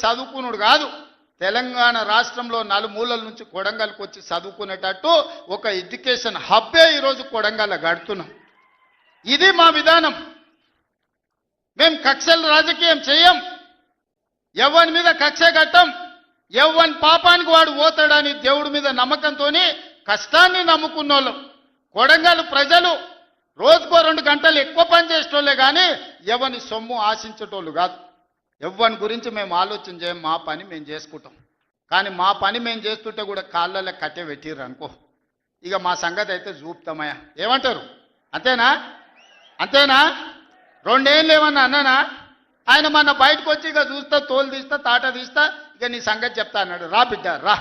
చదువుకునుడు కాదు, తెలంగాణ రాష్ట్రంలో నలుమూలల నుంచి కొడంగల్కి వచ్చి చదువుకునేటట్టు ఒక ఎడ్యుకేషన్ హబ్బే ఈరోజు కొడంగల్ గడుతున్నాం. ఇది మా విధానం. మేము కక్షల రాజకీయం చేయం, ఎవరి మీద కక్ష కట్టం, ఎవరి పాపానికి వాడు పోతాడని దేవుడి మీద నమ్మకంతో కష్టాన్ని నమ్ముకున్నోళ్ళం. కొడంగల్ ప్రజలు రోజుకో 2 గంటలు ఎక్కువ పని చేసేటోళ్ళే కానీ ఎవరిని సొమ్ము ఆశించేటోళ్ళు కాదు. ఎవరి గురించి మేము ఆలోచన చేయం, మా పని మేము చేసుకుంటాం. కానీ మా పని మేము చేస్తుంటే కూడా కాళ్ళలో కట్టె పెట్టిర్రు అనుకో, ఇక మా సంగతి అయితే చూపుతామయ్యా. ఏమంటారు? అంతేనా? అంతేనా? 2 ఏళ్ళు ఏమన్నా అన్నానా? ఆయన మన బయటకు వచ్చి ఇక చూస్తా, తోలు తీస్తా, తాట తీస్తా, ఇక నీ సంగతి చెప్తా అన్నాడు. రా బిడ్డ రా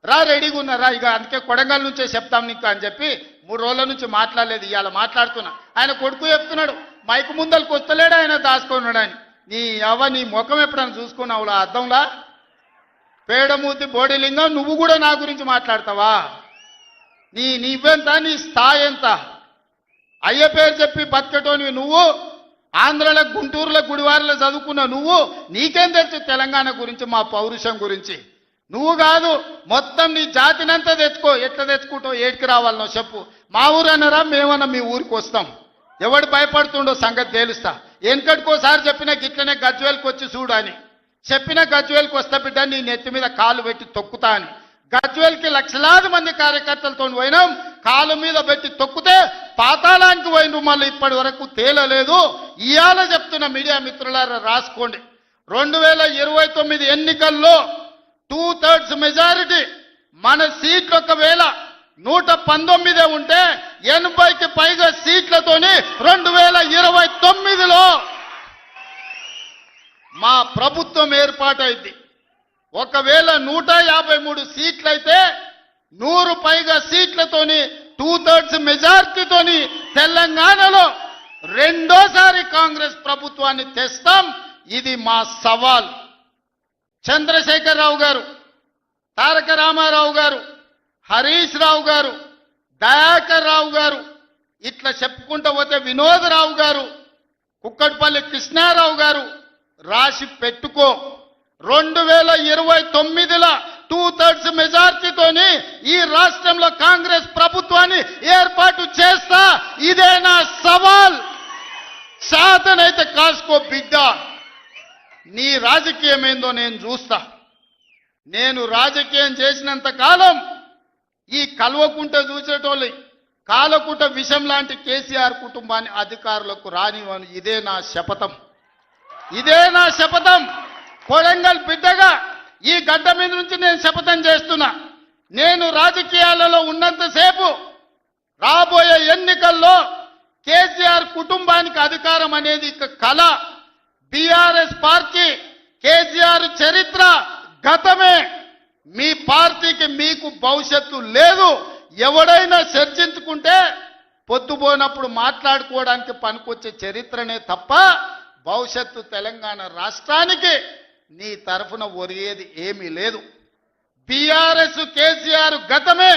రా, రెడీగా ఉన్నారా? ఇక అందుకే కొడంగల్ నుంచే చెప్తాం నీకు అని చెప్పి 3 రోజుల నుంచి మాట్లాడలేదు, ఇవాళ మాట్లాడుతున్నా. ఆయన కొడుకు చెప్తున్నాడు, మైకు ముందలకు వస్తలేడు, ఆయన దాచుకున్నాడు అని. నీ ముఖం ఎప్పుడైనా చూసుకున్నావులా అద్దంలా? పేడమూతి బోడిలింగం, నువ్వు కూడా నా గురించి మాట్లాడతావా? నీవెంత, నీ స్థాయి ఎంత? అయ్య పేరు చెప్పి బతికటోనివి నువ్వు, ఆంధ్రలో గుంటూరులో గుడివారిలో చదువుకున్న నువ్వు, నీకేం తెలుసు తెలంగాణ గురించి, మా పౌరుషం గురించి? నువ్వు కాదు, మొత్తం నీ జాతినంతా తెచ్చుకో. ఎట్లా తెచ్చుకుంటావు? ఏడికి రావాలనో చెప్పు. మా ఊరు అన్నారా, మేమన్నా మీ ఊరికి వస్తాం. ఎవడు భయపడుతుండో సంగతి తేలుస్తా. వెనకటికోసారి చెప్పినా గిట్లనే గజ్వేల్కి వచ్చి చూడు అని చెప్పిన, గజ్వేల్కి వస్తా బిడ్డ, నీ నెత్తి మీద కాలు పెట్టి తొక్కుతా అని. గజ్వేల్కి లక్షలాది మంది కార్యకర్తలతో పోయినాం, కాలు మీద పెట్టి తొక్కితే పాతాళానికి పోయిన మళ్ళీ ఇప్పటి వరకు తేలలేదు. ఇవాళ చెప్తున్న మీడియా మిత్రులారా రాసుకోండి, 2029 ఎన్నికల్లో 2/3 మెజారిటీ మన సీట్లు ఒకవేళ 119 ఉంటే 80కి పైగా సీట్లతోని 2029లో మా ప్రభుత్వం ఏర్పాటైంది. ఒకవేళ 153 సీట్లయితే 100 పైగా సీట్లతోని 2/3 మెజార్టీతోని తెలంగాణలో రెండోసారి కాంగ్రెస్ ప్రభుత్వాన్ని తెస్తాం. ఇది మా సవాల్. చంద్రశేఖరరావు గారు, తారక రామారావు గారు, హరీష్ రావు గారు, దయాకర్ రావు గారు, ఇట్లా చెప్పుకుంటూ పోతే వినోదరావు గారు, కుక్కట్పల్లి కృష్ణారావు గారు, రాసి పెట్టుకో. 2029లో 2/3 మెజార్టీతోని ఈ రాష్ట్రంలో కాంగ్రెస్ ప్రభుత్వాన్ని ఏర్పాటు చేస్తా. ఇదే నా సవాల్. శాతనైతే కాసుకో బిడ్డ. నీ రాజకీయం ఏందో నేను చూస్తా. నేను రాజకీయం చేసినంత కాలం ఈ కల్వకుంట చూసేటోళ్ళు కాలకుంట విషం లాంటి కేసీఆర్ కుటుంబాన్ని అధికారులకు రానివ్వను. ఇదే నా శపథం. ఇదే నా శపథం. కొడంగల్ బిడ్డగా ఈ గడ్డ మీద నుంచి నేను శపథం చేస్తున్నా. నేను రాజకీయాలలో ఉన్నంతసేపు రాబోయే ఎన్నికల్లో కేసీఆర్ కుటుంబానికి అధికారం అనేది కళ. బీఆర్ఎస్ పార్టీ, కేసీఆర్ చరిత్ర గతమే. మీ పార్టీకి మీకు భవిష్యత్తు లేదు. ఎవడైనా చర్చించుకుంటే పొద్దుపోనప్పుడు మాట్లాడుకోవడానికి పనికొచ్చే చరిత్రనే తప్ప భవిష్యత్తు తెలంగాణ రాష్ట్రానికి నీ తరఫున ఒరిగేది ఏమీ లేదు. బీఆర్ఎస్ కేసీఆర్ గతమే,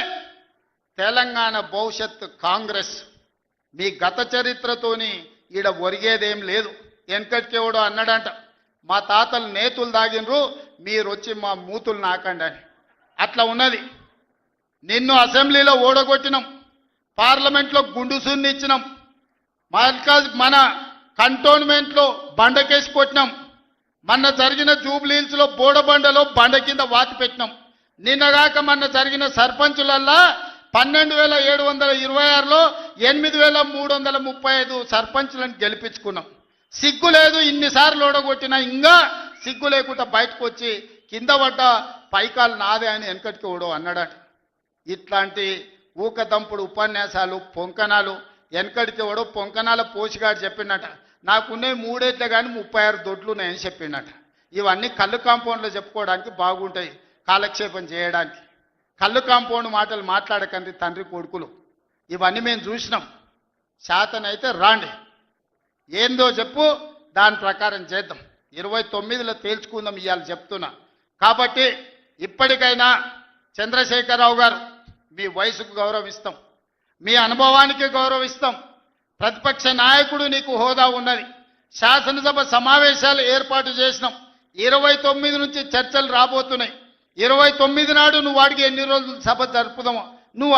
తెలంగాణ భవిష్యత్తు కాంగ్రెస్. మీ గత చరిత్రతోని ఈడ ఒరిగేదేం లేదు. వెనకటికేవడో అన్నాడంట, మా తాతలు నేతులు దాగినరు, మీరు వచ్చి మా మూతులు నాకండి అని. అట్లా ఉన్నది. నిన్ను అసెంబ్లీలో ఓడగొట్టినాం, పార్లమెంట్లో గుండు సున్నిచ్చినాం, మన కంటోన్మెంట్లో బండకేసి కొట్టినాం, మొన్న జరిగిన జూబ్లీహిల్స్లో బోడబండలో బండ కింద వాతి పెట్టినాం. నిన్నగాక మొన్న జరిగిన సర్పంచులల్లా 12,726లో 8,335 సర్పంచులను గెలిపించుకున్నాం. సిగ్గు లేదు. ఇన్నిసార్లు ఓడగొట్టినా ఇంకా సిగ్గు లేకుండా బయటకు వచ్చి కింద పడ్డ పైకాలు నాదే అని వెనకటికి ఓడో అన్నాడట. ఇట్లాంటి ఊకదంపుడు ఉపన్యాసాలు, పొంకనాలు వెనకడికి ఓడో పొంకనాల పోషిగాడు చెప్పినట. నాకున్నాయి 3 ఏట్లే కానీ 36 దొడ్లు ఉన్నాయని చెప్పిండట. ఇవన్నీ కళ్ళు కాంపౌండ్లో చెప్పుకోవడానికి బాగుంటాయి, కాలక్షేపం చేయడానికి. కళ్ళు కాంపౌండ్ మాటలు మాట్లాడకండి తండ్రి కొడుకులు. ఇవన్నీ మేము చూసినాం. శాతనైతే రాండి, ఏందో చెప్పు, దాని ప్రకారం చేద్దాం. 29లో తేల్చుకుందాం ఇవాళ చెప్తున్నా. కాబట్టి ఇప్పటికైనా చంద్రశేఖరరావు గారు, మీ వయసుకు గౌరవిస్తాం, మీ అనుభవానికి గౌరవిస్తాం. ప్రతిపక్ష నాయకుడు నీకు హోదా ఉన్నది. శాసనసభ సమావేశాలు ఏర్పాటు చేసినాం. 29 నుంచి చర్చలు రాబోతున్నాయి. 29 నాడు నువ్వు వాడికి ఎన్ని రోజులు సభ జరుపుదామో నువ్వు